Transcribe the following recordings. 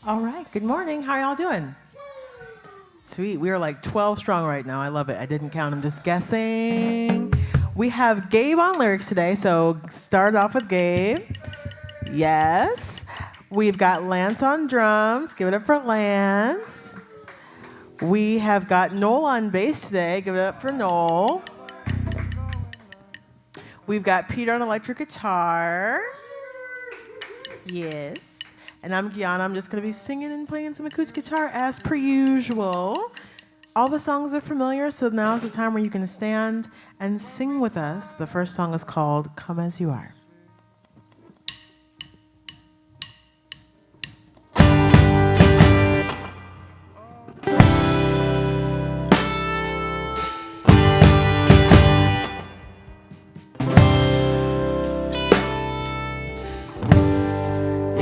All right, good morning. How are y'all doing? Sweet. We are like 12 strong right now. I love it. I didn't count. I'm just guessing. We have Gabe on lyrics today, so start off with Gabe. Yes. We've got Lance on drums. Give it up for Lance. We have got Noel on bass today. Give it up for Noel. We've got Peter on electric guitar. Yes. And I'm Gianna. I'm just going to be singing and playing some acoustic guitar as per usual. All the songs are familiar, so now is the time where you can stand and sing with us. The first song is called Come As You Are.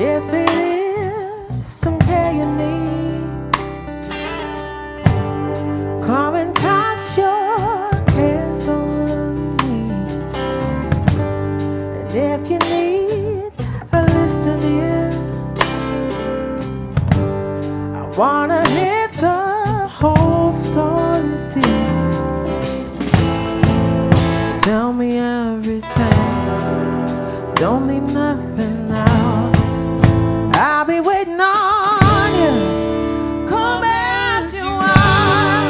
If it is some care you need, come and cast your cares on me. And if you need a listening ear, I wanna hit the whole story deep. Tell me everything, don't leave nothing out. I'll be waiting on you. Come as you are.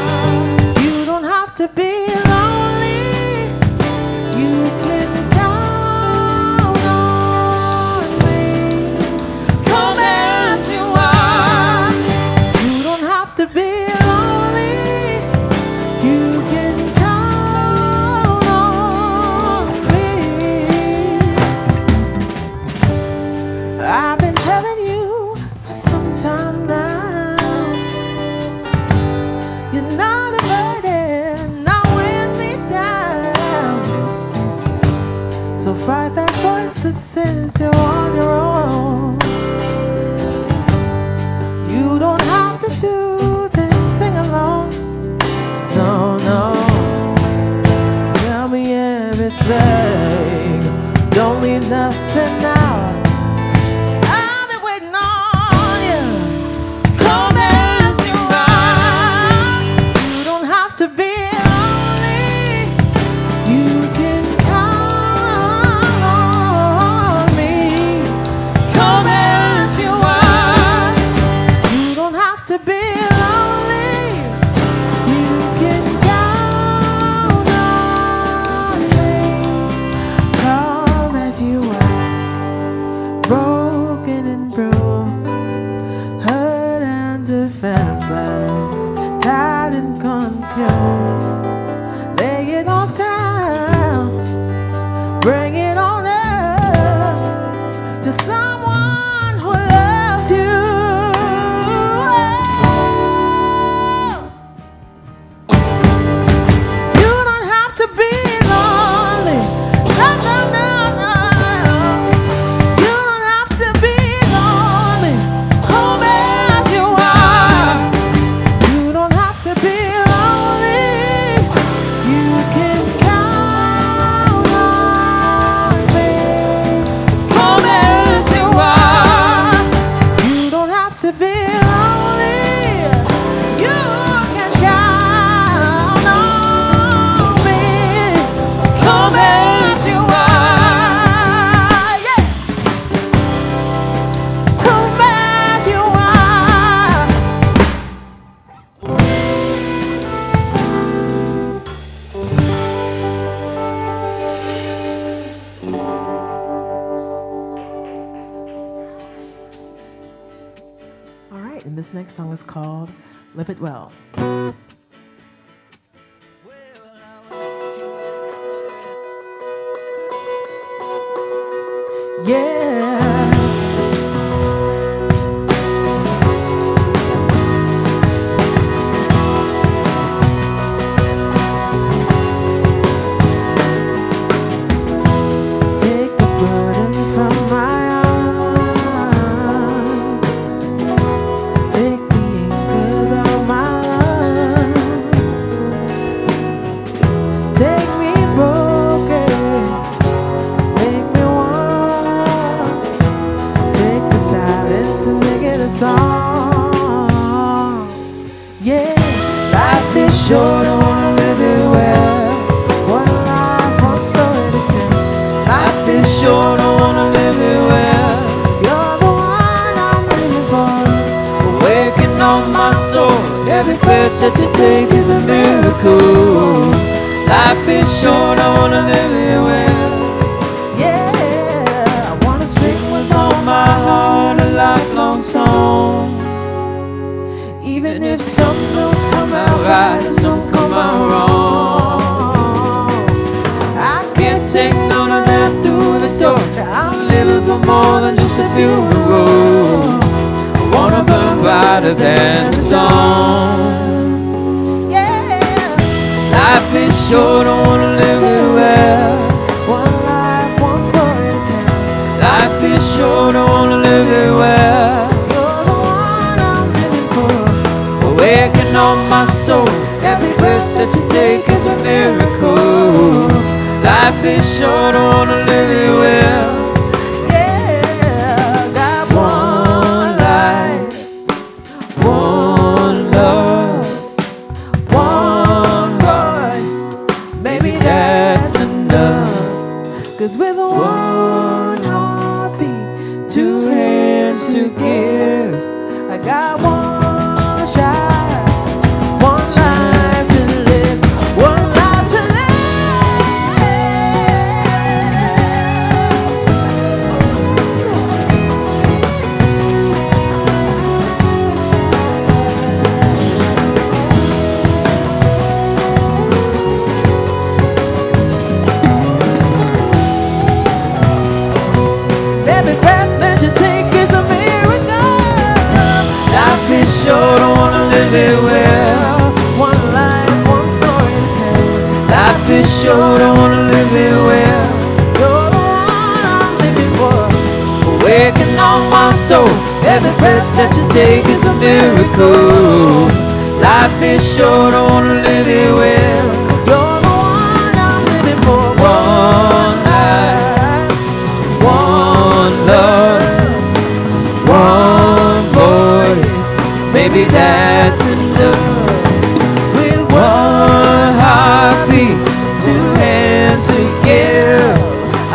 You don't have to be lonely. You can count on me. Come as you are. You don't have to be lonely. You can count on me. I've been telling you for some time now, you're not a burden, not weighing me down. So fight that voice that says you're on your own. You don't have to do this thing alone. No, no. Tell me everything. Don't leave nothing out. Tired and confused, lay it all down, bring it on up to someone who loves you. You don't have to be lonely. No, no, no, no. You don't have to be lonely. Home as you are. You don't have to be lonely. You can count on me. Come as you are. You don't have to be lonely. You can count on me. Come as you are. Yeah. Come as you are. All right, and this next song is called Live It Well. Yeah. Take the burden from my arms. Take the anchors of my love. Let's make it a song. Yeah. Life is short, I wanna live it well. One life, one story to tell. Life is short, I wanna live it well. You're the one I'm living for. Awaken on my soul. Every breath that you take is a miracle. Life is short, I wanna live it well. Yeah, I wanna sing with all my heart a lifelong song. Even if some notes come out right and some come out wrong, I can't take none of that through the door. I'm living for more than just a funeral. I wanna burn brighter than the dawn. Life is short, I wanna live it well. One life, one story to tell. Life is short, I wanna live it well. You're the one I'm living for. Awaken on my soul. Every breath that you take is a miracle. Life is short, I wanna live it well. Yeah, got one life, one love, one voice. Maybe that's enough. 'Cause with one heartbeat, two hands to give, I got one shot, one life to live, one life to every breath that you take is a miracle. Life is short, I wanna live it well. One life, one story to tell. Life is short, I wanna live it well. You're the one I'm living for. Awaken on my soul. Every breath that you take is a miracle. Life is short, I wanna live it well. You're the one I'm living for. One life, one love, one voice. Maybe that's enough. With one heartbeat, two hands to give,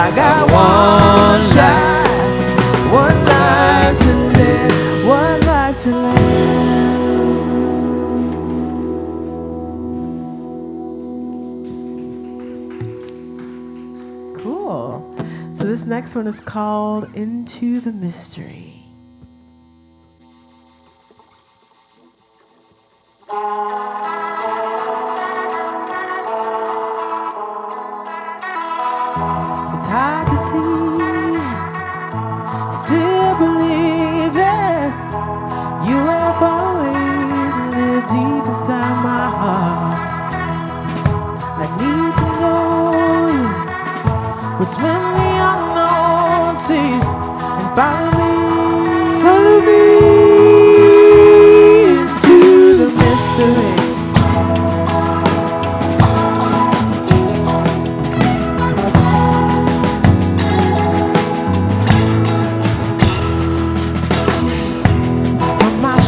I got one shot, one life to live, one life to live. Cool. So this next one is called Into the Mystery. It's hard to see, still believe it. You have always lived deep inside my heart. I need to know you, but swim the unknown seas and follow me into the mystery.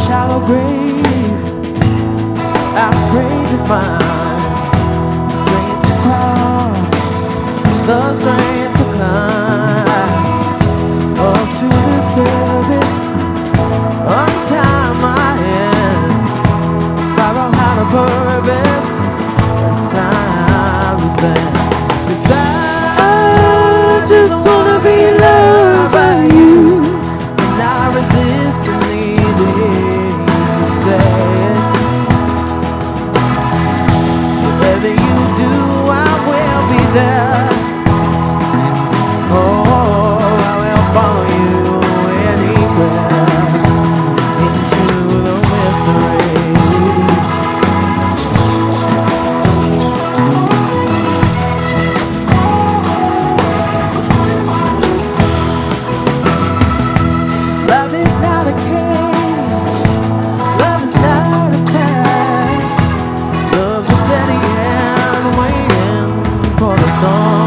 Shallow grave, I pray to find strength to crawl, the strength to climb up to the surface, untie my hands. Sorrow had a purpose, as I was there. 'Cause I just wanna be loved by you, and I resist and whatever you do, I will be there. Oh, I will follow you anywhere into the mystery. Love is not a cage. Love is not a path. Love's a steady hand waiting for the storm.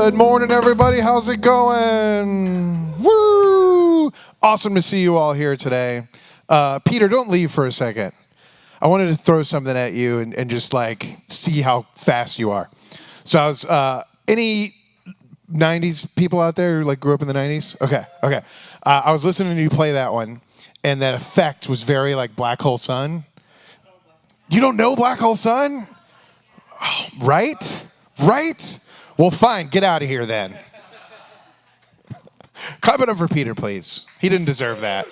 Good morning, everybody. How's it going? Woo! Awesome to see you all here today. Peter, don't leave for a second. I wanted to throw something at you and just like see how fast you are. So I was, any 90s people out there who like grew up in the 90s? Okay. I was listening to you play that one, and that effect was very like Black Hole Sun. You don't know Black Hole Sun? Oh, right? Well, fine. Get out of here then. Clap it up for Peter, please. He didn't deserve that.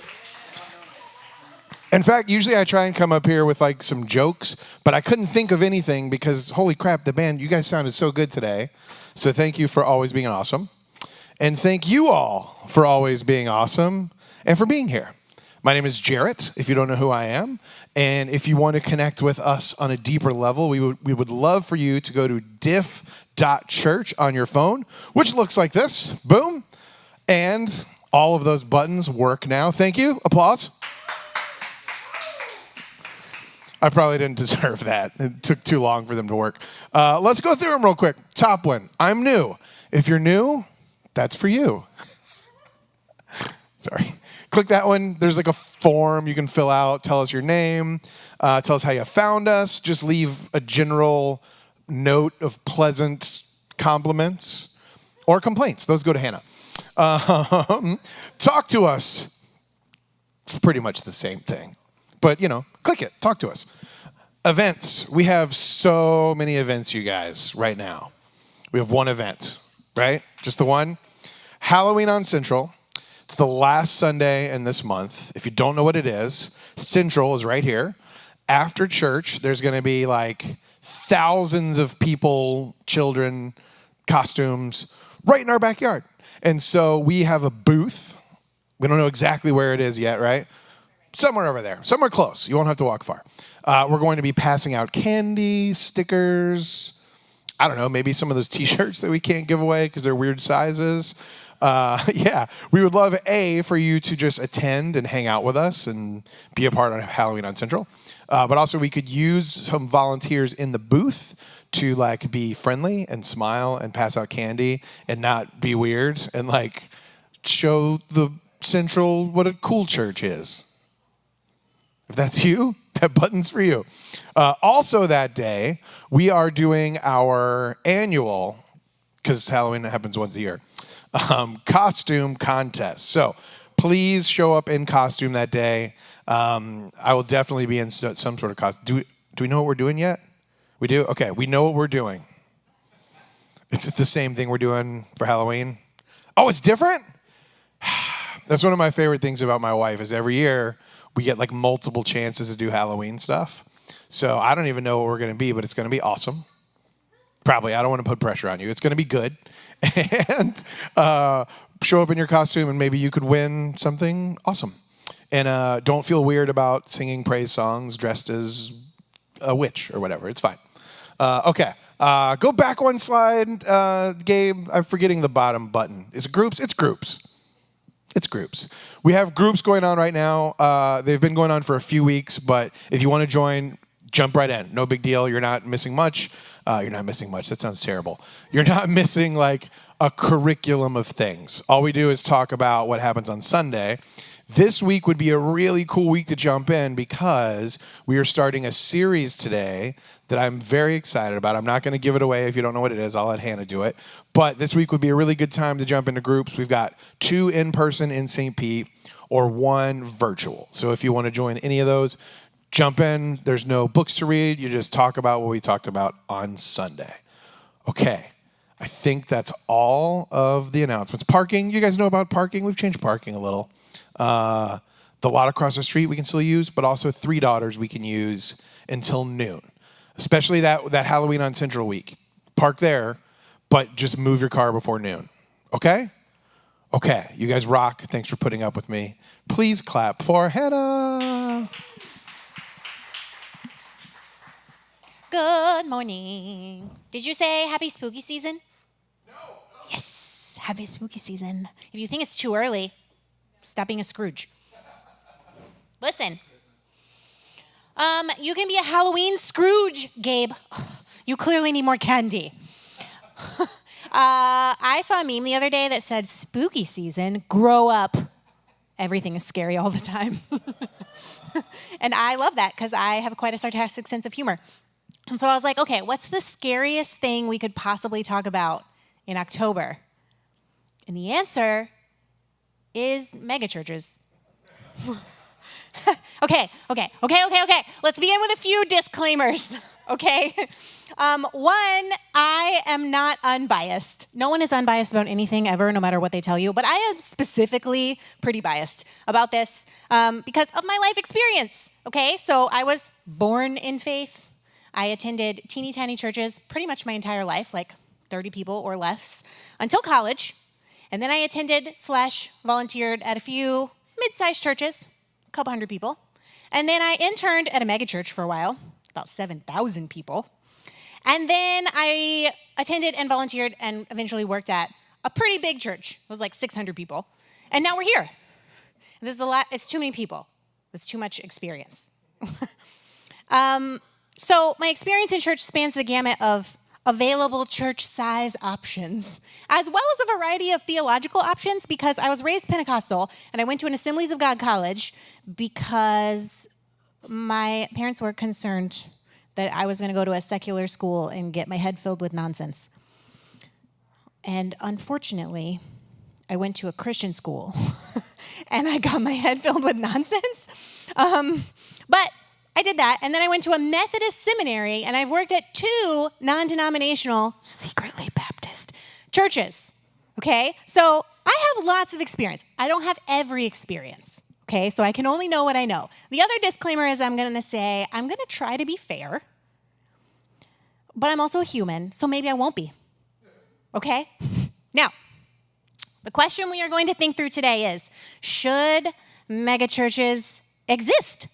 In fact, usually I try and come up here with like some jokes, but I couldn't think of anything because, holy crap, the band, you guys sounded so good today. So thank you for always being awesome. And thank you all for always being awesome and for being here. My name is Jarrett, if you don't know who I am. And if you want to connect with us on a deeper level, we would love for you to go to diff.church on your phone, which looks like this. Boom. And all of those buttons work now. Thank you. Applause. I probably didn't deserve that. It took too long for them to work. Let's go through them real quick. Top one. I'm new. If you're new, that's for you. Sorry. Click that one. There's like a form you can fill out. Tell us your name. Tell us how you found us. Just leave a general note of pleasant compliments or complaints. Those go to Hannah. Talk to us. It's pretty much the same thing. But, click it. Talk to us. Events. We have so many events, you guys, right now. We have one event, right? Just the one. Halloween on Central. It's the last Sunday in this month. If you don't know what it is, Central is right here. After church, there's going to be like thousands of people, children, costumes, right in our backyard. And so we have a booth. We don't know exactly where it is yet, right? Somewhere over there. Somewhere close. You won't have to walk far. We're going to be passing out candy, stickers. I don't know, maybe some of those T-shirts that we can't give away because they're weird sizes. We would love, for you to just attend and hang out with us and be a part of Halloween on Central. But also we could use some volunteers in the booth to like be friendly and smile and pass out candy and not be weird and like show the Central what a cool church is. If that's you, that button's for you. Also that day, we are doing our annual, because Halloween happens once a year, costume contest. So please show up in costume that day. I will definitely be in some sort of costume. Do we know what we're doing yet? We do? Okay, we know what we're doing. It's the same thing we're doing for Halloween. Oh, it's different? That's one of my favorite things about my wife is every year we get like multiple chances to do Halloween stuff. So I don't even know what we're going to be, but it's going to be awesome. Probably. I don't want to put pressure on you. It's going to be good. And show up in your costume and maybe you could win something awesome. And don't feel weird about singing praise songs dressed as a witch or whatever. It's fine. Okay. Go back one slide, Gabe. I'm forgetting the bottom button. Is it groups? It's groups. It's groups. We have groups going on right now. They've been going on for a few weeks, but if you want to join, jump right in. No big deal. You're not missing much. You're not missing much. That sounds terrible. You're not missing like a curriculum of things. All we do is talk about what happens on Sunday. This week would be a really cool week to jump in because we are starting a series today that I'm very excited about. I'm not going to give it away if you don't know what it is. I'll let Hannah do it. But this week would be a really good time to jump into groups. We've got 2 in-person in St. Pete or 1 virtual. So if you want to join any of those, jump in. There's no books to read. You just talk about what we talked about on Sunday. Okay. I think that's all of the announcements. Parking. You guys know about parking? We've changed parking a little. The lot across the street we can still use, but also 3 Daughters we can use until noon. Especially that Halloween on Central week. Park there, but just move your car before noon. Okay? Okay. You guys rock. Thanks for putting up with me. Please clap for Hannah. Good morning. Did you say happy spooky season? No. Yes, happy spooky season. If you think it's too early, stop being a Scrooge. Listen. You can be a Halloween Scrooge, Gabe. You clearly need more candy. I saw a meme the other day that said, spooky season, grow up. Everything is scary all the time. And I love that because I have quite a sarcastic sense of humor. And so I was like, okay, what's the scariest thing we could possibly talk about in October? And the answer is megachurches. Okay. Let's begin with a few disclaimers, okay? One, I am not unbiased. No one is unbiased about anything ever, no matter what they tell you, but I am specifically pretty biased about this because of my life experience, okay? So I was born in faith. I attended teeny tiny churches pretty much my entire life, like 30 people or less, until college. And then I attended/volunteered at a few mid-sized churches, a couple hundred people. And then I interned at a megachurch for a while, about 7,000 people. And then I attended and volunteered and eventually worked at a pretty big church. It was like 600 people. And now we're here. This is a lot. It's too many people. It's too much experience. So my experience in church spans the gamut of available church size options, as well as a variety of theological options, because I was raised Pentecostal and I went to an Assemblies of God college because my parents were concerned that I was going to go to a secular school and get my head filled with nonsense. And unfortunately, I went to a Christian school and I got my head filled with nonsense. But I did that, and then I went to a Methodist seminary, and I've worked at 2 non-denominational, secretly Baptist churches, okay? So I have lots of experience. I don't have every experience, okay? So I can only know what I know. The other disclaimer is I'm going to say I'm going to try to be fair, but I'm also a human, so maybe I won't be, okay? Now, the question we are going to think through today is, should megachurches exist?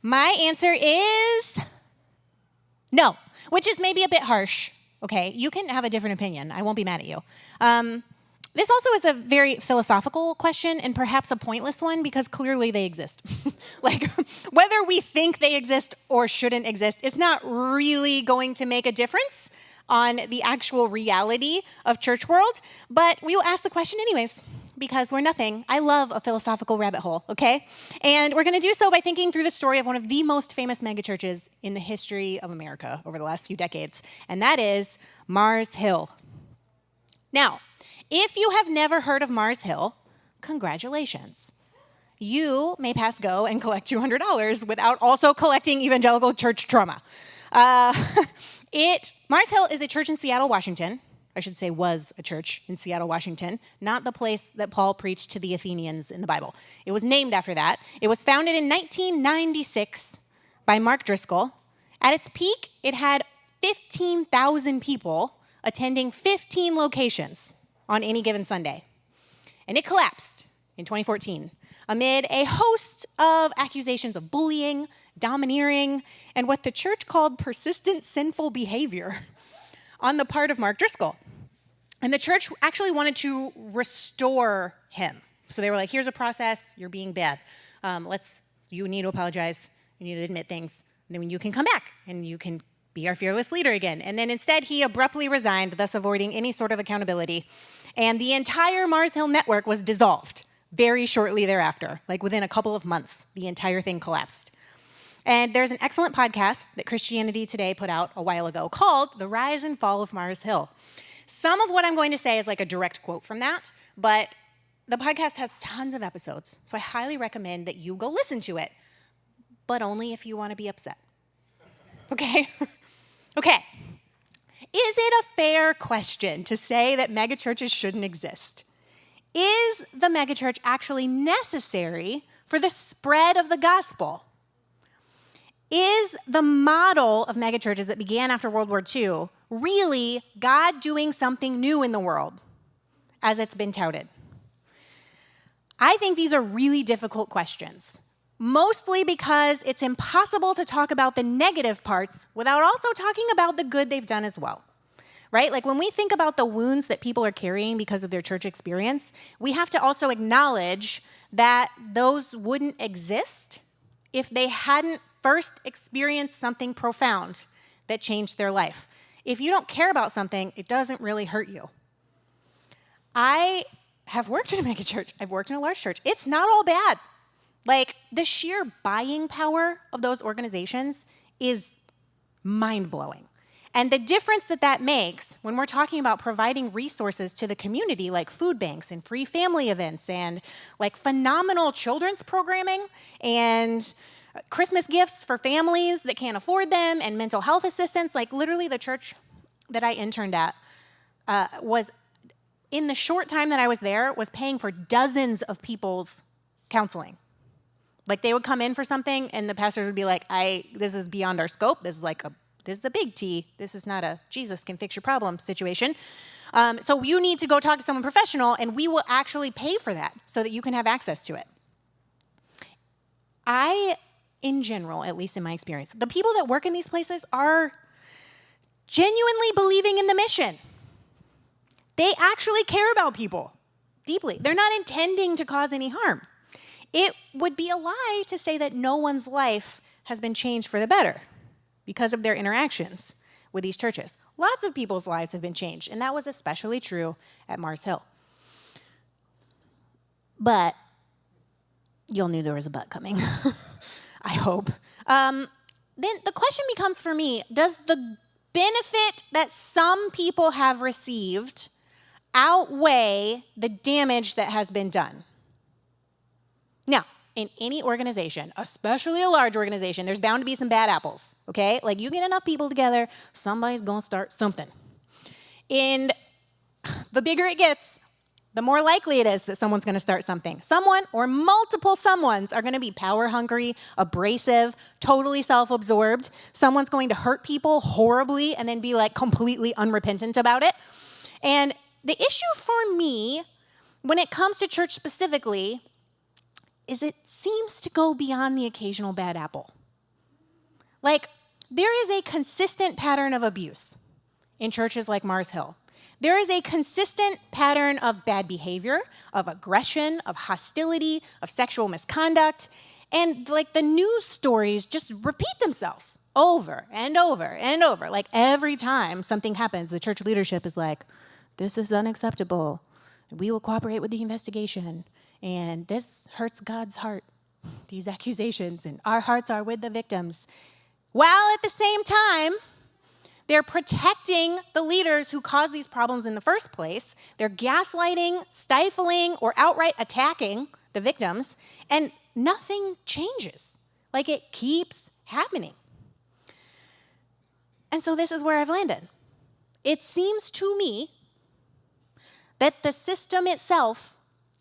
My answer is no, which is maybe a bit harsh, okay? You can have a different opinion. I won't be mad at you. This also is a very philosophical question and perhaps a pointless one because clearly they exist. Like, whether we think they exist or shouldn't exist is not really going to make a difference on the actual reality of church world, but we will ask the question anyways, because we're nothing. I love a philosophical rabbit hole, okay? And we're going to do so by thinking through the story of one of the most famous megachurches in the history of America over the last few decades, and that is Mars Hill. Now, if you have never heard of Mars Hill, congratulations. You may pass go and collect $200 without also collecting evangelical church trauma. Mars Hill is a church in Seattle, Washington. I should say was a church in Seattle, Washington, not the place that Paul preached to the Athenians in the Bible. It was named after that. It was founded in 1996 by Mark Driscoll. At its peak, it had 15,000 people attending 15 locations on any given Sunday. And it collapsed in 2014 amid a host of accusations of bullying, domineering, and what the church called persistent sinful behavior on the part of Mark Driscoll. And the church actually wanted to restore him. So they were like, here's a process, you're being bad. You need to apologize, you need to admit things, and then you can come back and you can be our fearless leader again. And then instead he abruptly resigned, thus avoiding any sort of accountability. And the entire Mars Hill network was dissolved very shortly thereafter. Like within a couple of months, the entire thing collapsed. And there's an excellent podcast that Christianity Today put out a while ago called The Rise and Fall of Mars Hill. Some of what I'm going to say is like a direct quote from that, but the podcast has tons of episodes, so I highly recommend that you go listen to it, but only if you want to be upset. Okay? Okay. Is it a fair question to say that megachurches shouldn't exist? Is the megachurch actually necessary for the spread of the gospel? Is the model of megachurches that began after World War II really God doing something new in the world, as it's been touted? I think these are really difficult questions, mostly because it's impossible to talk about the negative parts without also talking about the good they've done as well, right? Like when we think about the wounds that people are carrying because of their church experience, we have to also acknowledge that those wouldn't exist if they hadn't first experienced something profound that changed their life. If you don't care about something, it doesn't really hurt you. I have worked in a megachurch. I've worked in a large church. It's not all bad. Like, the sheer buying power of those organizations is mind-blowing. And the difference that makes when we're talking about providing resources to the community, like food banks and free family events and like phenomenal children's programming and Christmas gifts for families that can't afford them and mental health assistance, like literally the church that I interned at was, in the short time that I was there, was paying for dozens of people's counseling. Like, they would come in for something and the pastors would be like, this is beyond our scope. This is a big T. This is not a Jesus can fix your problem situation. So you need to go talk to someone professional, and we will actually pay for that so that you can have access to it. In general, at least in my experience, the people that work in these places are genuinely believing in the mission. They actually care about people deeply. They're not intending to cause any harm. It would be a lie to say that no one's life has been changed for the better because of their interactions with these churches. Lots of people's lives have been changed, and that was especially true at Mars Hill. But you'll knew there was a but coming, I hope. Then the question becomes for me, does the benefit that some people have received outweigh the damage that has been done? Now, in any organization, especially a large organization, there's bound to be some bad apples, okay? Like, you get enough people together, somebody's gonna start something. And the bigger it gets, the more likely it is that someone's gonna start something. Someone or multiple someones are gonna be power hungry, abrasive, totally self-absorbed. Someone's going to hurt people horribly and then be like completely unrepentant about it. And the issue for me, when it comes to church specifically, is it seems to go beyond the occasional bad apple. Like, there is a consistent pattern of abuse in churches like Mars Hill. There is a consistent pattern of bad behavior, of aggression, of hostility, of sexual misconduct, and like the news stories just repeat themselves over and over and over. Like, every time something happens, the church leadership is like, this is unacceptable. We will cooperate with the investigation. And this hurts God's heart, these accusations, and our hearts are with the victims. While at the same time, they're protecting the leaders who caused these problems in the first place. They're gaslighting, stifling, or outright attacking the victims, and nothing changes. Like, it keeps happening. And so this is where I've landed. It seems to me that the system itself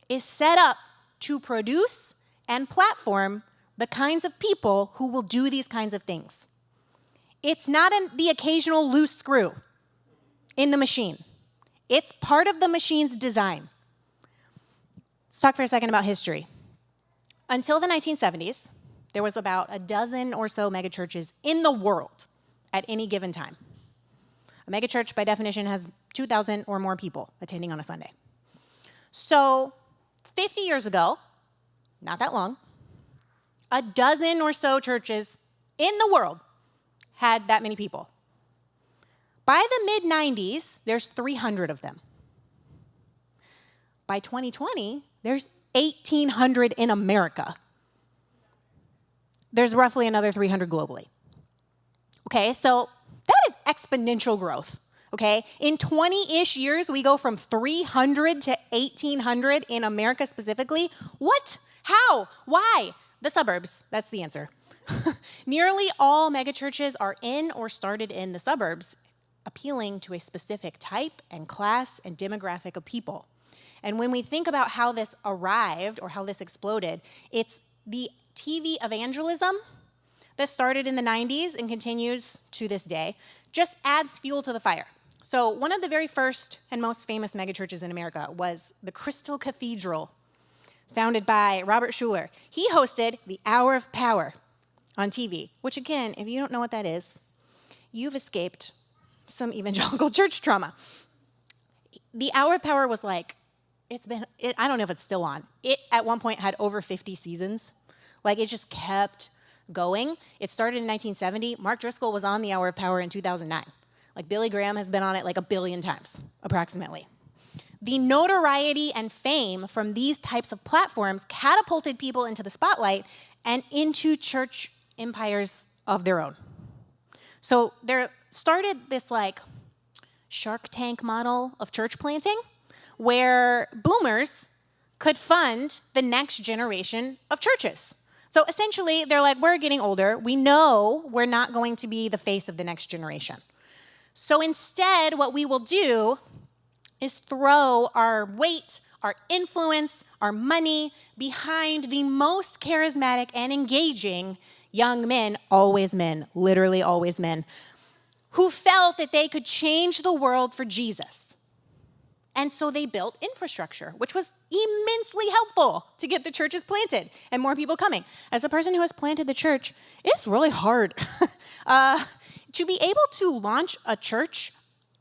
is set up to produce and platform the kinds of people who will do these kinds of things. It's not the occasional loose screw in the machine. It's part of the machine's design. Let's talk for a second about history. Until the 1970s, there was about a dozen or so megachurches in the world at any given time. A megachurch, by definition, has 2,000 or more people attending on a Sunday. So 50 years ago, not that long, a dozen or so churches in the world had that many people. By the mid-90s, there's 300 of them. By 2020, there's 1,800 in America. There's roughly another 300 globally. Okay, so that is exponential growth. Okay, in 20-ish years, we go from 300 to 1,800 in America specifically. What? How? Why? The suburbs. That's the answer. Nearly all megachurches are in or started in the suburbs, appealing to a specific type and class and demographic of people. And when we think about how this arrived or how this exploded, it's the TV evangelism that started in the 90s and continues to this day, just adds fuel to the fire. So one of the very first and most famous megachurches in America was the Crystal Cathedral, founded by Robert Schuller. He hosted the Hour of Power on TV, which again, if you don't know what that is, you've escaped some evangelical church trauma. The Hour of Power was like, I don't know if it's still on. It at one point had over 50 seasons. Like, it just kept going. It started in 1970. Mark Driscoll was on the Hour of Power in 2009. Like Billy Graham has been on it like 1 billion times, approximately. The notoriety and fame from these types of platforms catapulted people into the spotlight and into church empires of their own. So there started this like Shark Tank model of church planting where boomers could fund the next generation of churches. So essentially, they're like, we're getting older. We know we're not going to be the face of the next generation. So instead, what we will do is throw our weight, our influence, our money behind the most charismatic and engaging young men, always men, literally always men, who felt that they could change the world for Jesus. And so they built infrastructure, which was immensely helpful to get the churches planted and more people coming. As a person who has planted the church, it's really hard to be able to launch a church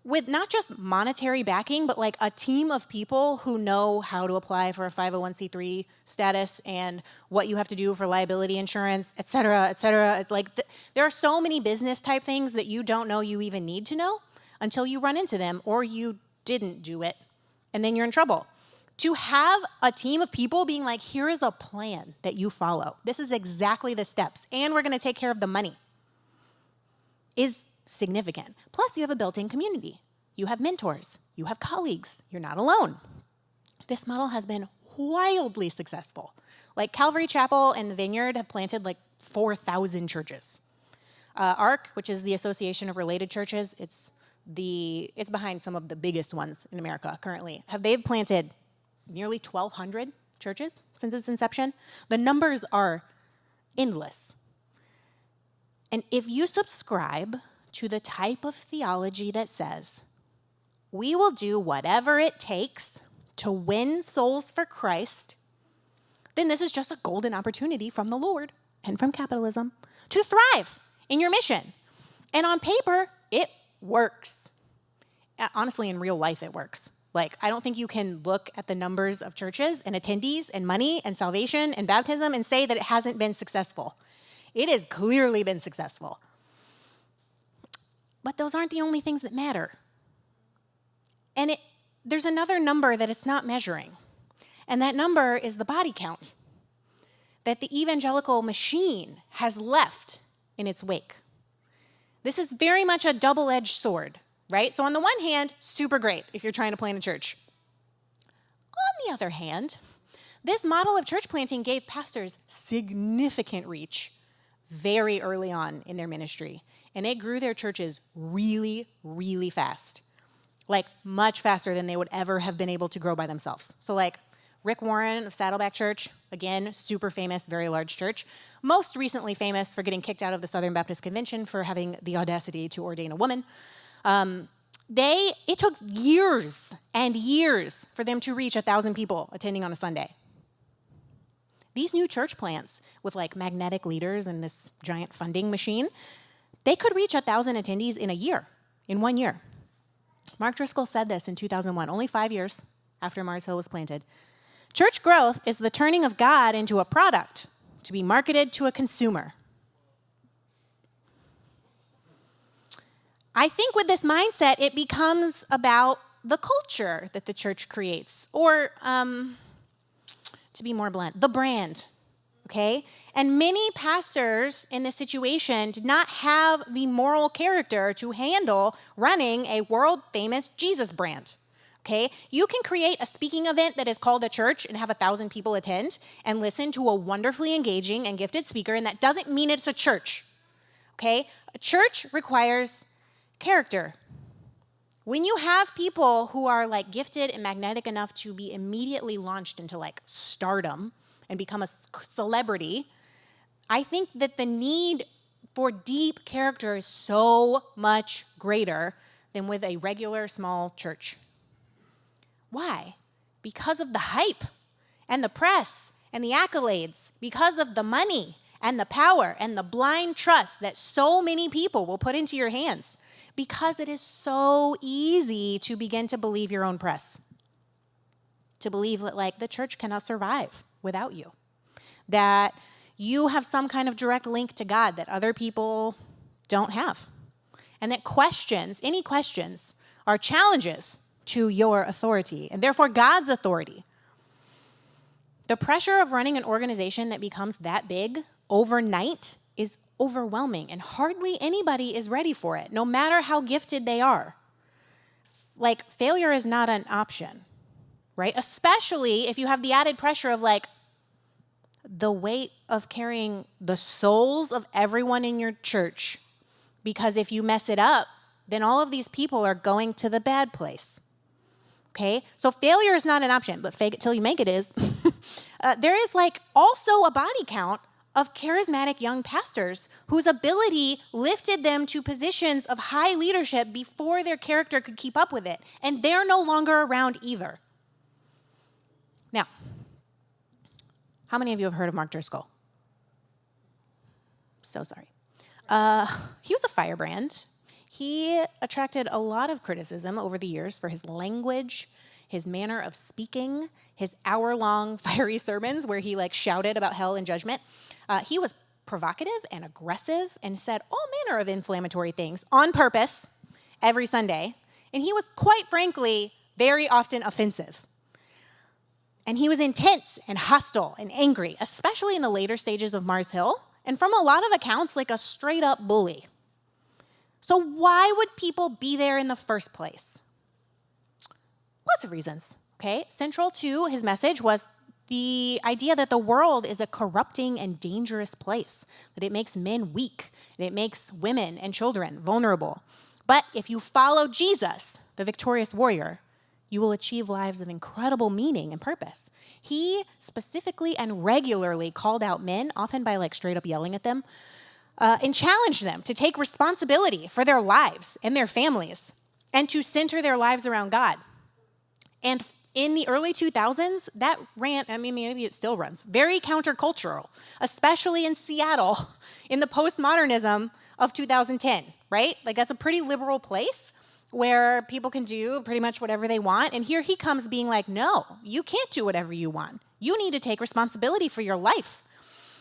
with not just monetary backing, but like a team of people who know how to apply for a 501c3 status and what you have to do for liability insurance, et cetera, et cetera. Like there are so many business type things that you don't know you even need to know until you run into them or you didn't do it, and then you're in trouble. To have a team of people being like, here is a plan that you follow. This is exactly the steps, and we're gonna take care of the money, is significant. Plus, you have a built-in community. You have mentors. You have colleagues. You're not alone. This model has been wildly successful. Like Calvary Chapel and the Vineyard have planted like 4,000 churches. ARC, which is the Association of Related Churches, it's behind some of the biggest ones in America currently. They've planted nearly 1,200 churches since its inception. The numbers are endless. And if you subscribe to the type of theology that says, we will do whatever it takes to win souls for Christ, then this is just a golden opportunity from the Lord and from capitalism to thrive in your mission. And on paper, it works. Honestly, in real life, it works. Like, I don't think you can look at the numbers of churches and attendees and money and salvation and baptism and say that it hasn't been successful. It has clearly been successful. But those aren't the only things that matter. And there's another number that it's not measuring. And that number is the body count that the evangelical machine has left in its wake. This is very much a double-edged sword, right? So on the one hand, super great if you're trying to plant a church. On the other hand, this model of church planting gave pastors significant reach very early on in their ministry. And it grew their churches really, really fast. Like much faster than they would ever have been able to grow by themselves. So like Rick Warren of Saddleback Church, again, super famous, very large church. Most recently famous for getting kicked out of the Southern Baptist Convention for having the audacity to ordain a woman. It took years and years for them to reach 1,000 people attending on a Sunday. These new church plants with like magnetic leaders and this giant funding machine, they could reach 1,000 attendees in 1 year. Mark Driscoll said this in 2001, only 5 years after Mars Hill was planted. Church growth is the turning of God into a product to be marketed to a consumer. I think with this mindset, it becomes about the culture that the church creates, or to be more blunt, the brand, okay? And many pastors in this situation did not have the moral character to handle running a world-famous Jesus brand, okay? You can create a speaking event that is called a church and have 1,000 people attend and listen to a wonderfully engaging and gifted speaker, and that doesn't mean it's a church, okay? A church requires character. When you have people who are like gifted and magnetic enough to be immediately launched into like stardom and become a celebrity, I think that the need for deep character is so much greater than with a regular small church. Why? Because of the hype and the press and the accolades, because of the money and the power and the blind trust that so many people will put into your hands. Because it is so easy to begin to believe your own press. To believe that like the church cannot survive without you. That you have some kind of direct link to God that other people don't have. and that any questions, are challenges to your authority, and therefore God's authority. The pressure of running an organization that becomes that big overnight is overwhelming, and hardly anybody is ready for it, no matter how gifted they are. Like, failure is not an option, right? Especially if you have the added pressure of like the weight of carrying the souls of everyone in your church. Because if you mess it up, then all of these people are going to the bad place. Okay? So failure is not an option, but fake it till you make it is. There is like also a body count of charismatic young pastors whose ability lifted them to positions of high leadership before their character could keep up with it. And they're no longer around either. Now, how many of you have heard of Mark Driscoll? So sorry. He was a firebrand. He attracted a lot of criticism over the years for his language, his manner of speaking, his hour-long fiery sermons where he like shouted about hell and judgment. He was provocative and aggressive and said all manner of inflammatory things on purpose every Sunday. And he was, quite frankly, very often offensive. And he was intense and hostile and angry, especially in the later stages of Mars Hill. And from a lot of accounts, like a straight up bully. So why would people be there in the first place? Lots of reasons, okay? Central to his message was the idea that the world is a corrupting and dangerous place, that it makes men weak, and it makes women and children vulnerable. But if you follow Jesus, the victorious warrior, you will achieve lives of incredible meaning and purpose. He specifically and regularly called out men, often by like straight up yelling at them, and challenged them to take responsibility for their lives and their families and to center their lives around God. And in the early 2000s, that ran, I mean, maybe it still runs, very countercultural, especially in Seattle in the postmodernism of 2010, right? Like that's a pretty liberal place where people can do pretty much whatever they want. And here he comes being like, no, you can't do whatever you want. You need to take responsibility for your life.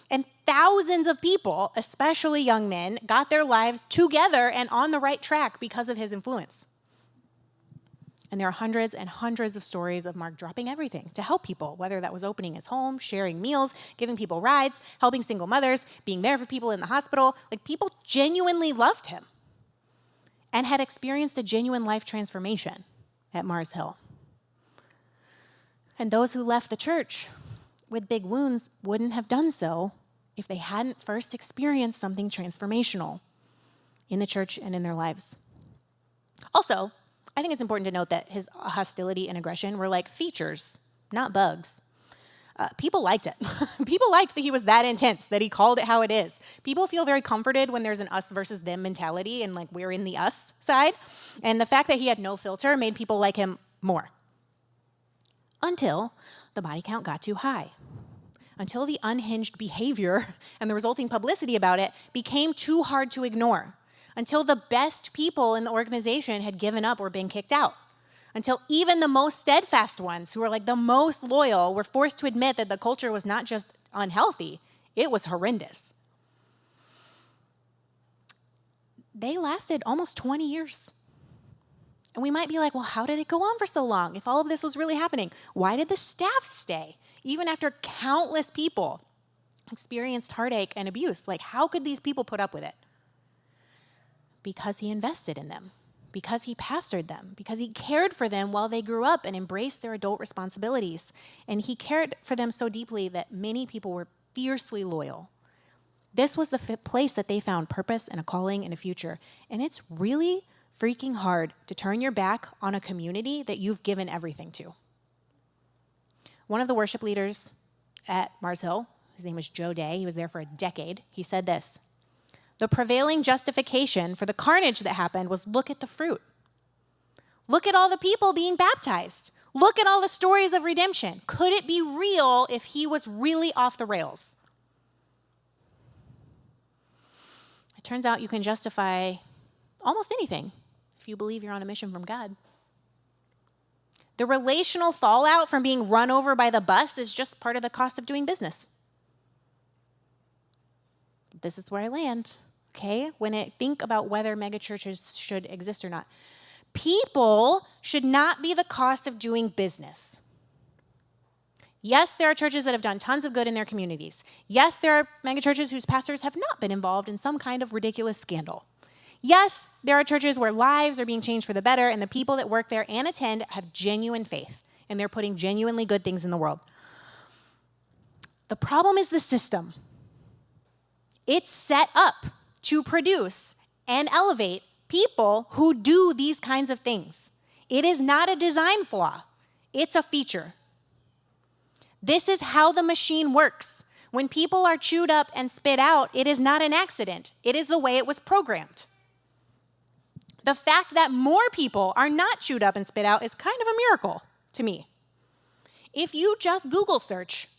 And thousands of people, especially young men, got their lives together and on the right track because of his influence. And there are hundreds and hundreds of stories of Mark dropping everything to help people, whether that was opening his home, sharing meals, giving people rides, helping single mothers, being there for people in the hospital. Like, people genuinely loved him and had experienced a genuine life transformation at Mars Hill. And those who left the church with big wounds wouldn't have done so if they hadn't first experienced something transformational in the church and in their lives. Also, I think it's important to note that his hostility and aggression were like features, not bugs. People liked it. People liked that he was that intense, that he called it how it is. People feel very comforted when there's an us versus them mentality and like we're in the us side. And the fact that he had no filter made people like him more. Until the body count got too high. Until the unhinged behavior and the resulting publicity about it became too hard to ignore. Until the best people in the organization had given up or been kicked out. Until even the most steadfast ones, who were like the most loyal, were forced to admit that the culture was not just unhealthy, it was horrendous. They lasted almost 20 years. And we might be like, well, how did it go on for so long? If all of this was really happening, why did the staff stay? Even after countless people experienced heartache and abuse, like how could these people put up with it? Because he invested in them, because he pastored them, because he cared for them while they grew up and embraced their adult responsibilities. And he cared for them so deeply that many people were fiercely loyal. This was the place that they found purpose and a calling and a future. And it's really freaking hard to turn your back on a community that you've given everything to. One of the worship leaders at Mars Hill, his name was Joe Day, he was there for a decade, he said this: the prevailing justification for the carnage that happened was look at the fruit. Look at all the people being baptized. Look at all the stories of redemption. Could it be real if he was really off the rails? It turns out you can justify almost anything if you believe you're on a mission from God. The relational fallout from being run over by the bus is just part of the cost of doing business. This is where I land. okay, when I think about whether megachurches should exist or not. People should not be the cost of doing business. Yes, there are churches that have done tons of good in their communities. Yes, there are megachurches whose pastors have not been involved in some kind of ridiculous scandal. Yes, there are churches where lives are being changed for the better and the people that work there and attend have genuine faith and they're putting genuinely good things in the world. The problem is the system. It's set up to produce and elevate people who do these kinds of things. It is not a design flaw. It's a feature. This is how the machine works. When people are chewed up and spit out, it is not an accident. It is the way it was programmed. The fact that more people are not chewed up and spit out is kind of a miracle to me. If you just Google search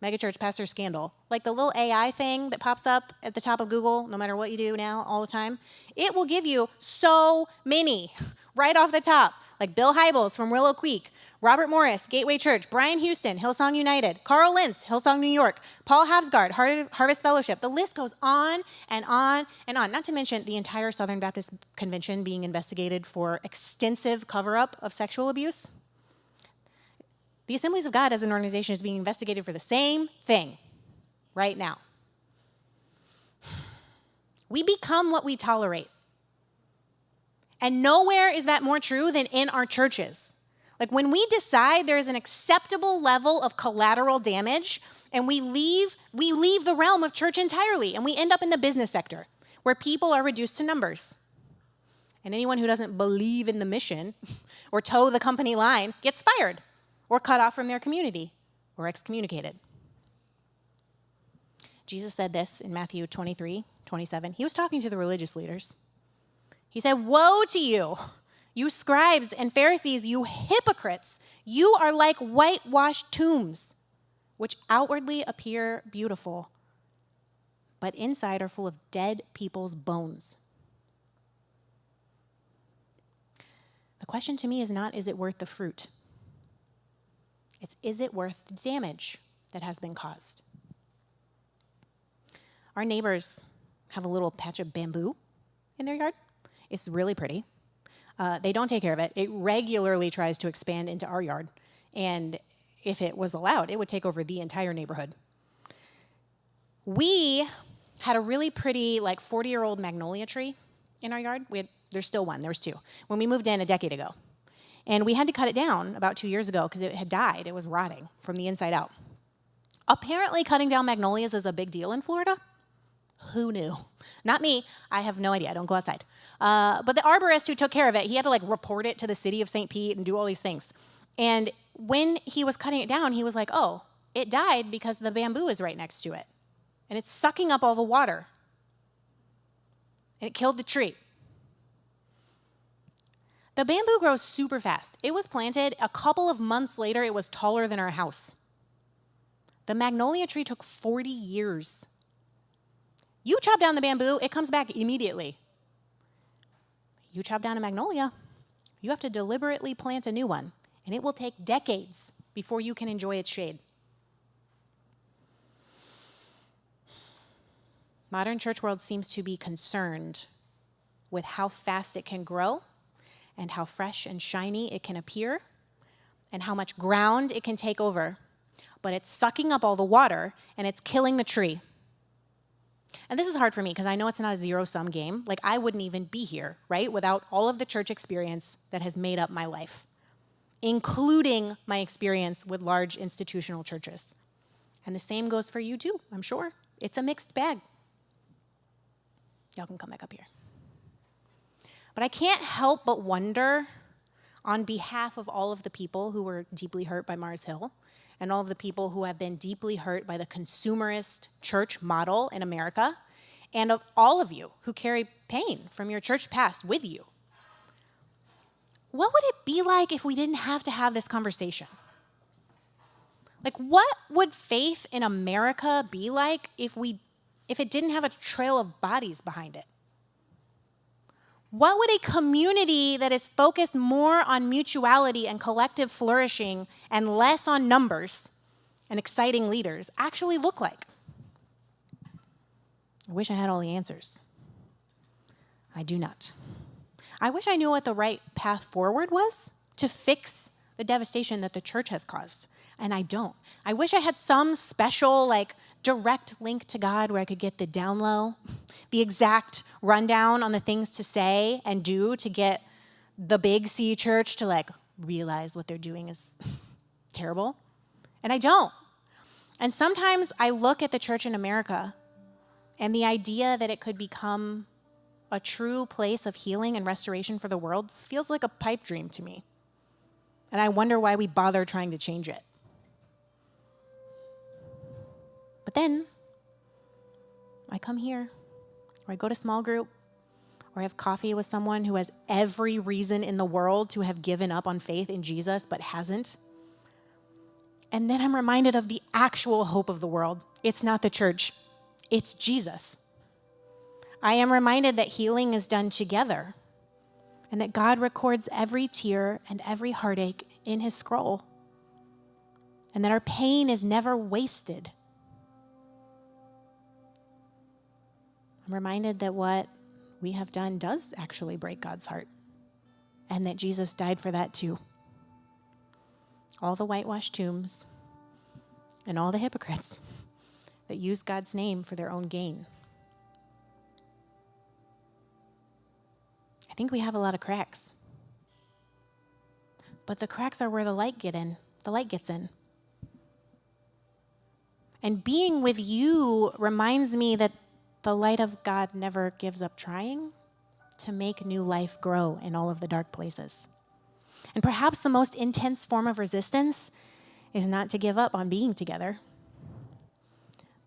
megachurch pastor scandal, like the little AI thing that pops up at the top of Google, no matter what you do now, all the time, it will give you so many right off the top, like Bill Hybels from Willow Creek, Robert Morris, Gateway Church, Brian Houston, Hillsong United, Carl Lentz, Hillsong New York, Paul Havsgard, Harvest Fellowship. The list goes on and on and on, not to mention the entire Southern Baptist Convention being investigated for extensive cover-up of sexual abuse. The Assemblies of God as an organization is being investigated for the same thing right now. We become what we tolerate. And nowhere is that more true than in our churches. Like when we decide there is an acceptable level of collateral damage and we leave the realm of church entirely and we end up in the business sector where people are reduced to numbers. And anyone who doesn't believe in the mission or toe the company line gets fired or cut off from their community or excommunicated. Jesus said this in Matthew 23:27. He was talking to the religious leaders. He said, "Woe to you, you scribes and Pharisees, you hypocrites! You are like whitewashed tombs, which outwardly appear beautiful, but inside are full of dead people's bones." The question to me is not, is it worth the fruit? It's, is it worth the damage that has been caused? Our neighbors have a little patch of bamboo in their yard. It's really pretty. They don't take care of it. It regularly tries to expand into our yard. And if it was allowed, it would take over the entire neighborhood. We had a really pretty, 40-year-old magnolia tree in our yard. There's still one. There was two. When we moved in a decade ago. And we had to cut it down about 2 years ago because it had died. It was rotting from the inside out. Apparently, cutting down magnolias is a big deal in Florida. Who knew? Not me. I have no idea. I don't go outside. But the arborist who took care of it, he had to report it to the city of St. Pete and do all these things. And when he was cutting it down, he was like, oh, it died because the bamboo is right next to it. And it's sucking up all the water. And it killed the tree. The bamboo grows super fast. It was planted a couple of months later. It was taller than our house. The magnolia tree took 40 years. You chop down the bamboo, it comes back immediately. You chop down a magnolia, you have to deliberately plant a new one, and it will take decades before you can enjoy its shade. Modern church world seems to be concerned with how fast it can grow and how fresh and shiny it can appear and how much ground it can take over, but it's sucking up all the water and it's killing the tree. And this is hard for me because I know it's not a zero-sum game. I wouldn't even be here, right, without all of the church experience that has made up my life, including my experience with large institutional churches. And the same goes for you too, I'm sure. It's a mixed bag. Y'all can come back up here. But I can't help but wonder, on behalf of all of the people who were deeply hurt by Mars Hill, and all of the people who have been deeply hurt by the consumerist church model in America, and of all of you who carry pain from your church past with you. What would it be like if we didn't have to have this conversation? What would faith in America be like if it didn't have a trail of bodies behind it? What would a community that is focused more on mutuality and collective flourishing and less on numbers and exciting leaders actually look like? I wish I had all the answers. I do not. I wish I knew what the right path forward was to fix the devastation that the church has caused, and I don't. I wish I had some special, direct link to God where I could get the down low, the exact rundown on the things to say and do to get the big C church to, realize what they're doing is terrible. And I don't. And sometimes I look at the church in America and the idea that it could become a true place of healing and restoration for the world feels like a pipe dream to me. And I wonder why we bother trying to change it. But then I come here, or I go to small group, or I have coffee with someone who has every reason in the world to have given up on faith in Jesus but hasn't. And then I'm reminded of the actual hope of the world. It's not the church, it's Jesus. I am reminded that healing is done together and that God records every tear and every heartache in his scroll and that our pain is never wasted. I'm reminded that what we have done does actually break God's heart and that Jesus died for that too. All the whitewashed tombs and all the hypocrites that use God's name for their own gain. I think we have a lot of cracks. But the cracks are where the light gets in. And being with you reminds me that the light of God never gives up trying to make new life grow in all of the dark places. And perhaps the most intense form of resistance is not to give up on being together,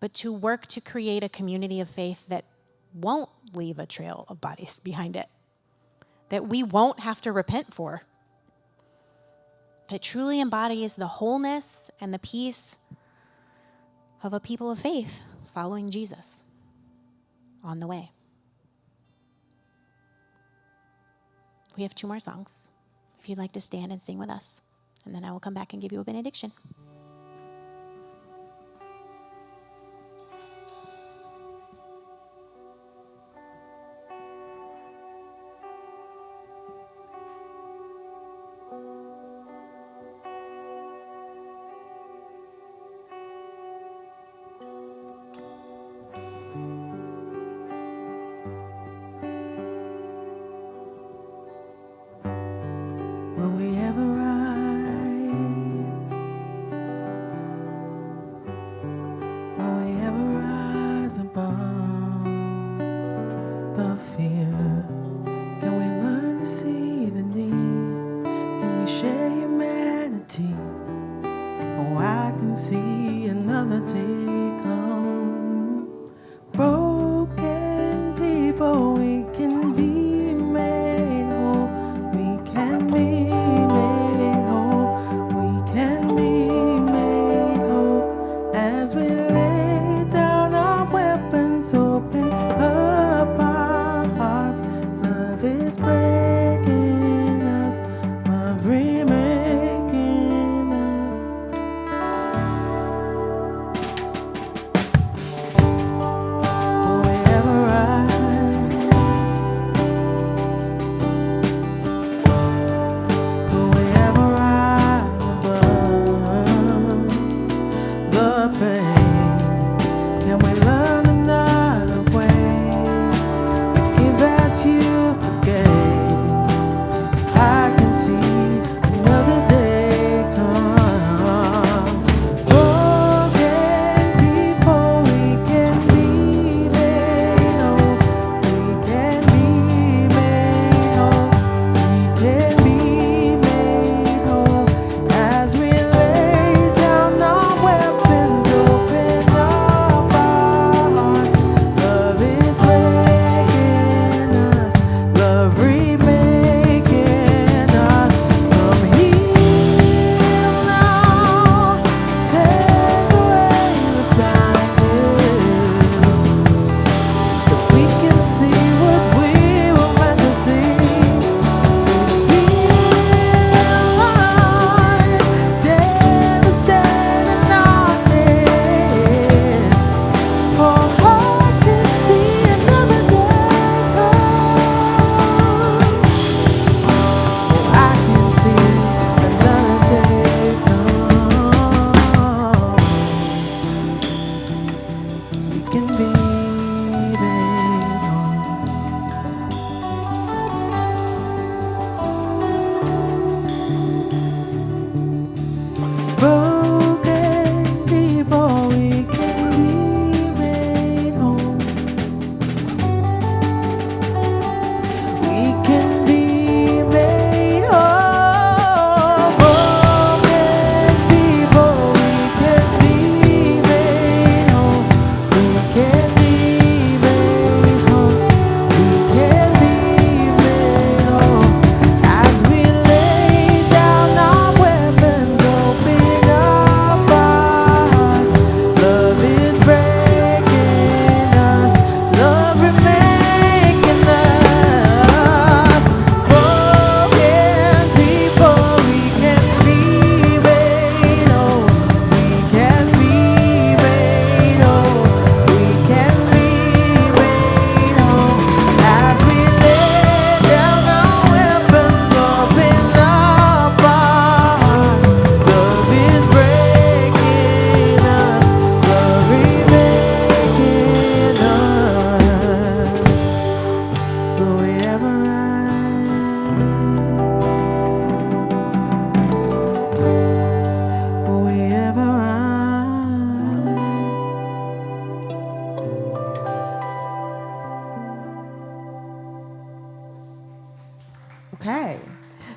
but to work to create a community of faith that won't leave a trail of bodies behind it, that we won't have to repent for, that truly embodies the wholeness and the peace of a people of faith following Jesus on the way. We have 2 more songs. If you'd like to stand and sing with us, and then I will come back and give you a benediction. Will we ever rise? Will we ever rise above the fear? Can we learn to see the need? Can we share humanity? Oh, I can see another day come. Broken people, we can be made whole. We can be made whole. We can be made whole as we lay down our weapons, open up our hearts. Love is breaking us, love remaking us. Will we ever rise? Will we ever rise above the pain? Can we learn another way? Forgive as you forgave. Okay,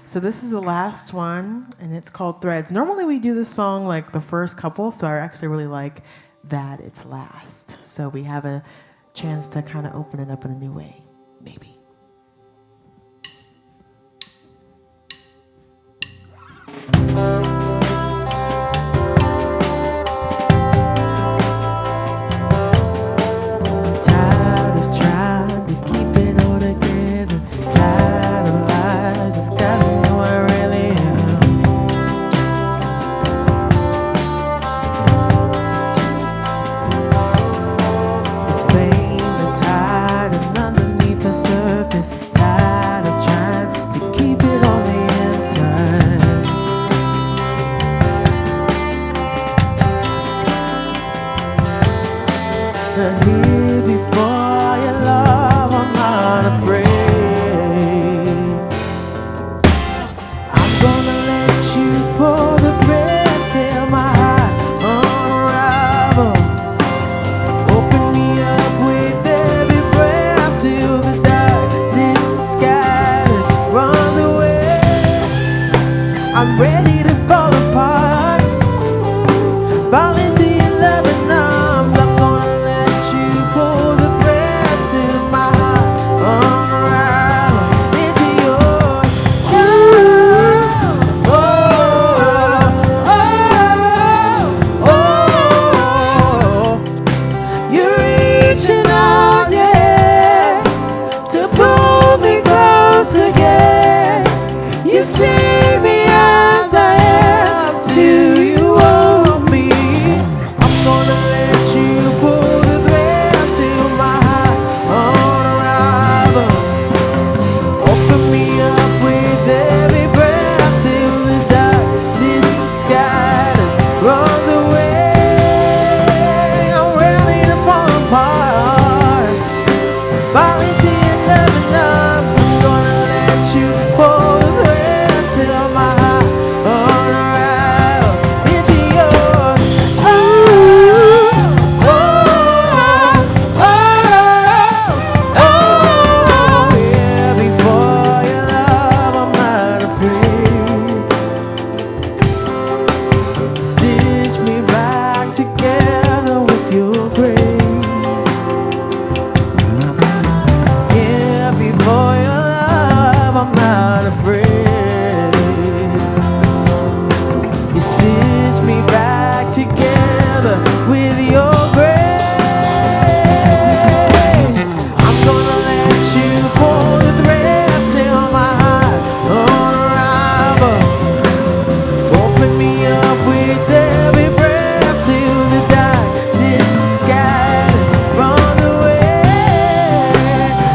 so this is the last one, and it's called Threads. Normally we do this song like the first couple, so I actually really like that it's last. So we have a chance to kind of open it up in a new way, maybe. Here before your love, I'm not afraid. I'm gonna let you pull the thread till my heart unravels. Open me up with every breath till the darkness scatters, runs away. I'm ready to fall apart, fall into your loving arms. I'm gonna let you pull the threads till my heart unravels into yours. Oh, oh, oh, oh. You're reaching out your hand to pull me close again. You see me as I am, till you hold me. I'm gonna let you pull the thread till my heart unravels. Open me up with every breath till the darkness scatters, runs away. I'm ready to fall apart, fall into your loving arms. I'm gonna let you pull the thread till my heart unravels into yours. Oh, oh, oh, oh, oh. Here before your love, I'm not afraid. Stitch me back together with your grace. Here before your love, I'm not afraid. You stitch me back together with your grace. I'm gonna let you pull the thread till my heart unravels. Open me up with every breath till the darkness scatters, runs away.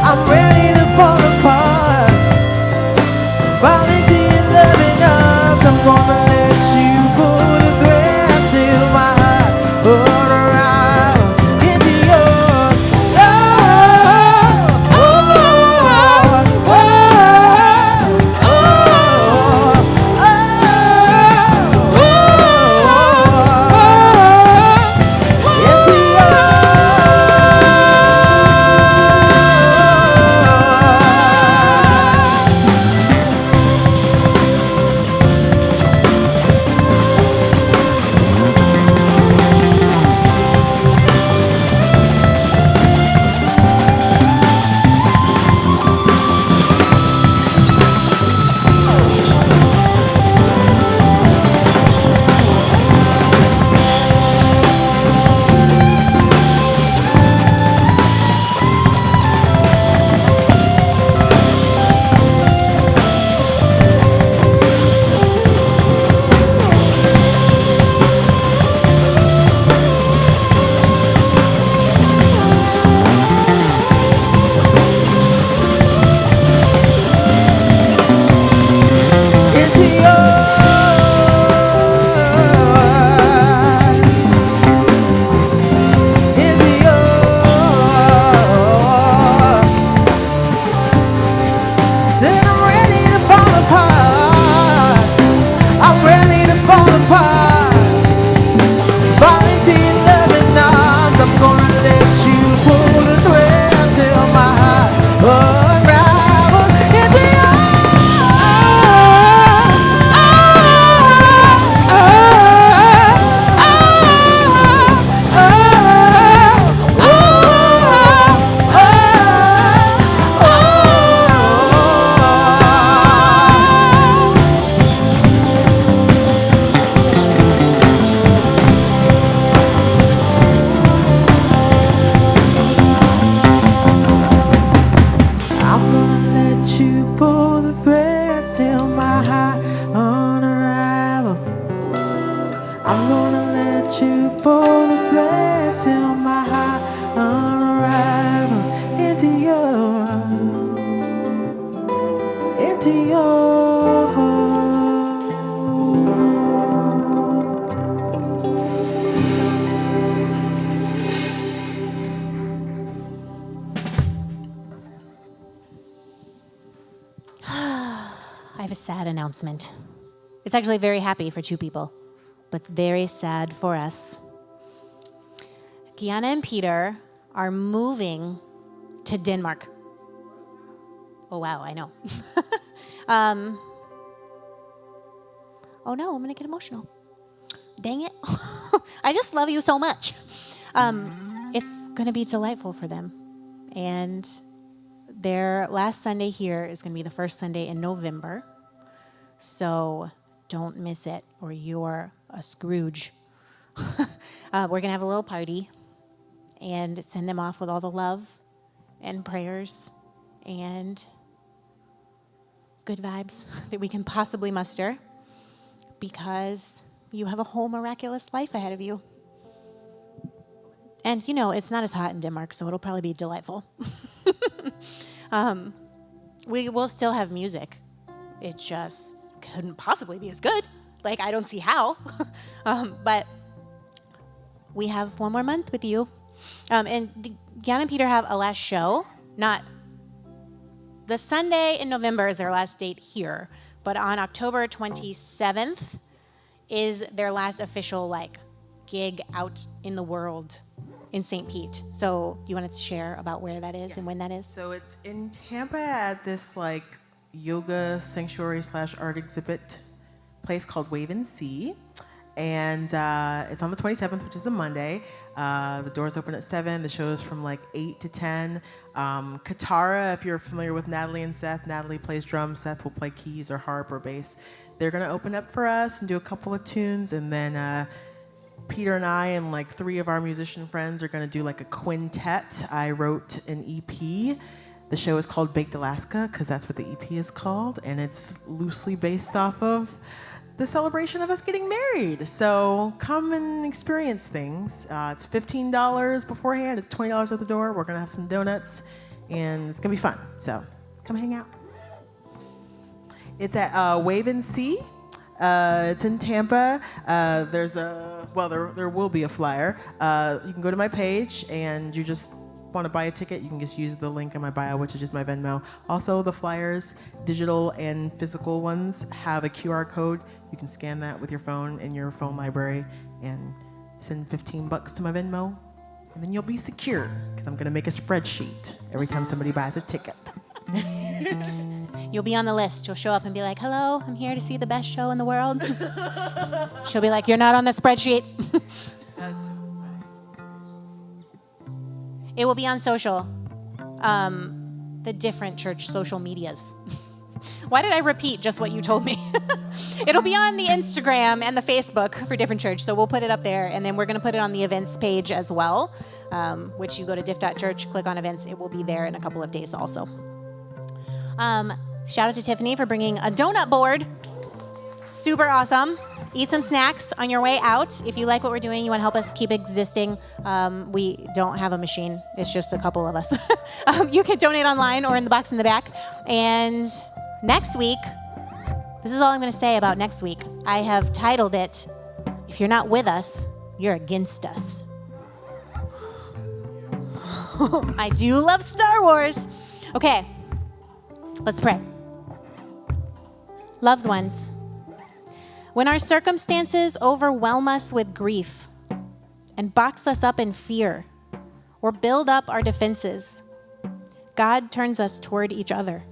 I'm ready to fall apart, fall into your loving arms. I'm gonna let you pull the thread till my heart unravels into yours. Oh, oh, oh, you pull the threads till my heart unravel. I'm gonna let you pull the threads till my heart unravels into your I have a sad announcement. It's actually very happy for two people, but it's very sad for us. Gianna and Peter are moving to Denmark. Oh, wow, I know. Oh, no, I'm going to get emotional. Dang it. I just love you so much. It's going to be delightful for them. And their last Sunday here is going to be the first Sunday in November. So don't miss it, or you're a Scrooge. We're going to have a little party and send them off with all the love and prayers and good vibes that we can possibly muster, because you have a whole miraculous life ahead of you. And, you know, it's not as hot in Denmark, so it'll probably be delightful. We will still have music. It just couldn't possibly be as good. Like, I don't see how. But we have one more month with you. And Jan and Peter have a last show. The Sunday in November is their last date here. But on October 27th is their last official, gig out in the world in St. Pete. So you wanted to share about where that is and when that is? So it's in Tampa at this yoga sanctuary / art exhibit place called Wave and Sea. And it's on the 27th, which is a Monday. The doors open at 7. The show is from 8 to 10. Katara, if you're familiar with Natalie and Seth, Natalie plays drums, Seth will play keys or harp or bass. They're going to open up for us and do a couple of tunes, and then Peter and I and 3 of our musician friends are going to do a quintet. I wrote an EP. The show is called Baked Alaska because that's what the EP is called, and it's loosely based off of the celebration of us getting married. So come and experience things. It's $15 beforehand. It's $20 at the door. We're going to have some donuts, and it's going to be fun. So come hang out. It's at Wave and Sea. It's in Tampa. There will be a flyer. You can go to my page, and you just want to buy a ticket, you can just use the link in my bio, which is just my Venmo. Also, the flyers, digital and physical ones, have a QR code. You can scan that with your phone in your phone library and send $15 to my Venmo, and then you'll be secure, because I'm going to make a spreadsheet every time somebody buys a ticket. You'll be on the list. You'll show up and be like, hello, I'm here to see the best show in the world. She'll be like, you're not on the spreadsheet. It will be on social, the different church social medias. Why did I repeat just what you told me? It'll be on the Instagram and the Facebook for different church, so we'll put it up there, and then we're going to put it on the events page as well, which you go to diff.church, click on events. It will be there in a couple of days also. Shout out to Tiffany for bringing a donut board. Super awesome. Eat some snacks on your way out. If you like what we're doing, you want to help us keep existing, we don't have a machine. It's just a couple of us. You can donate online or in the box in the back. And next week, this is all I'm going to say about next week. I have titled it, If You're Not With Us, You're Against Us. I do love Star Wars. Okay, let's pray. Loved ones, when our circumstances overwhelm us with grief and box us up in fear or build up our defenses, God turns us toward each other.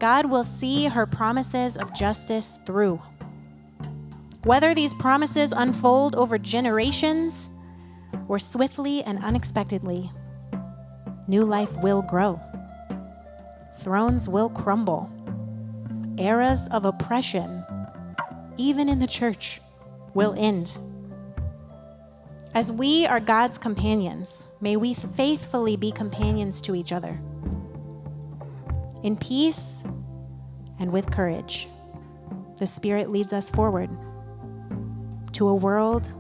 God will see her promises of justice through. Whether these promises unfold over generations or swiftly and unexpectedly, new life will grow. Thrones will crumble. Eras of oppression, even in the church, will end. As we are God's companions, may we faithfully be companions to each other. In peace and with courage, the Spirit leads us forward to a world